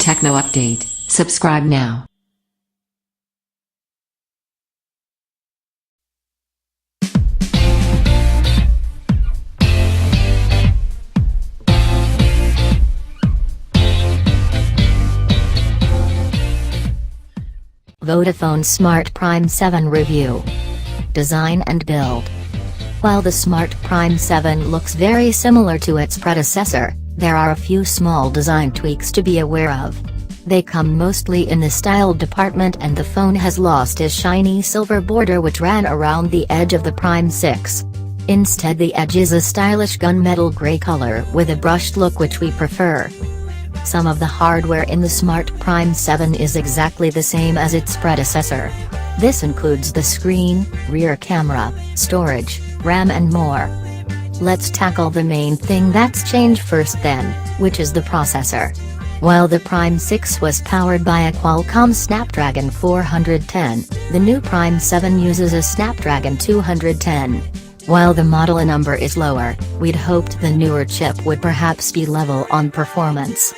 Techno update. Subscribe now. Vodafone Smart Prime 7 Review. Design and build. While the Smart Prime 7 looks very similar to its predecessor, there are a few small design tweaks to be aware of. They come mostly in the style department, and the phone has lost its shiny silver border which ran around the edge of the Prime 6. Instead, the edge is a stylish gunmetal gray color with a brushed look, which we prefer. Some of the hardware in the Smart Prime 7 is exactly the same as its predecessor. This includes the screen, rear camera, storage, RAM and more. Let's tackle the main thing that's changed first then, which is the processor. While the Prime 6 was powered by a Qualcomm Snapdragon 410, the new Prime 7 uses a Snapdragon 210. While the model number is lower, we'd hoped the newer chip would perhaps be level on performance.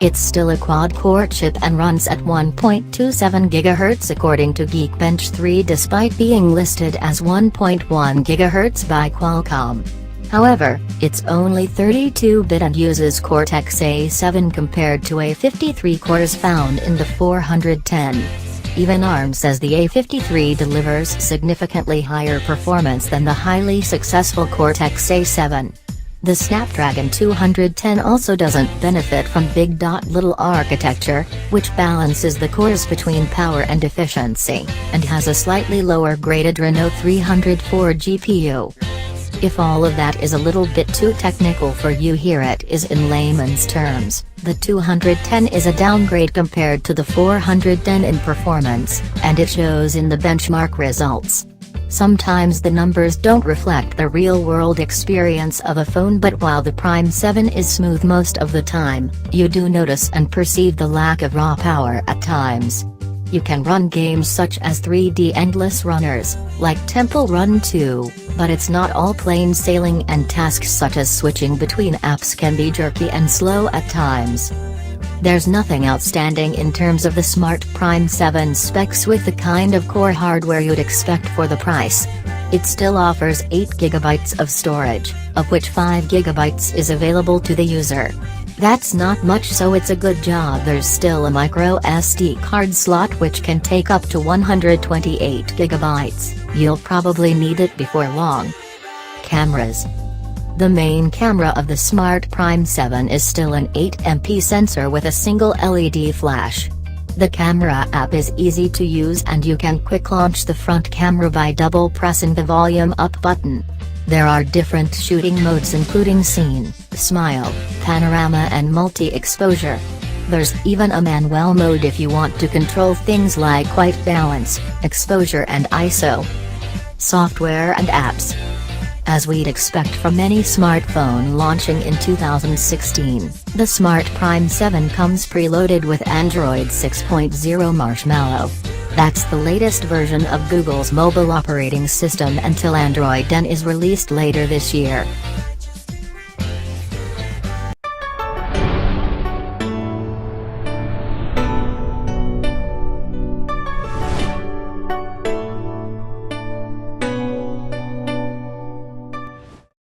It's still a quad-core chip and runs at 1.27 GHz according to Geekbench 3, despite being listed as 1.1 GHz by Qualcomm. However, it's only 32-bit and uses Cortex-A7 compared to A53 cores found in the 410. Even ARM says the A53 delivers significantly higher performance than the highly successful Cortex-A7. The Snapdragon 210 also doesn't benefit from big little architecture, which balances the cores between power and efficiency, and has a slightly lower grade Adreno 304 GPU. If all of that is a little bit too technical for you, here it is in layman's terms: the 210 is a downgrade compared to the 410 in performance, and it shows in the benchmark results. Sometimes the numbers don't reflect the real-world experience of a phone, but while the Prime 7 is smooth most of the time, you do notice and perceive the lack of raw power at times. You can run games such as 3D endless runners, like Temple Run 2, but it's not all plain sailing, and tasks such as switching between apps can be jerky and slow at times. There's nothing outstanding in terms of the Smart Prime 7 specs with the kind of core hardware you'd expect for the price. It still offers 8GB of storage, of which 5GB is available to the user. That's not much, so it's a good job. There's still a micro SD card slot which can take up to 128GB. You'll probably need it before long. Cameras. The main camera of the Smart Prime 7 is still an 8MP sensor with a single LED flash. The camera app is easy to use, and you can quick launch the front camera by double pressing the volume up button. There are different shooting modes including scene, smile, panorama and multi-exposure. There's even a manual mode if you want to control things like white balance, exposure and ISO. Software and apps. As we'd expect from any smartphone launching in 2016, the Smart Prime 7 comes preloaded with Android 6.0 Marshmallow. That's the latest version of Google's mobile operating system until Android 10 is released later this year.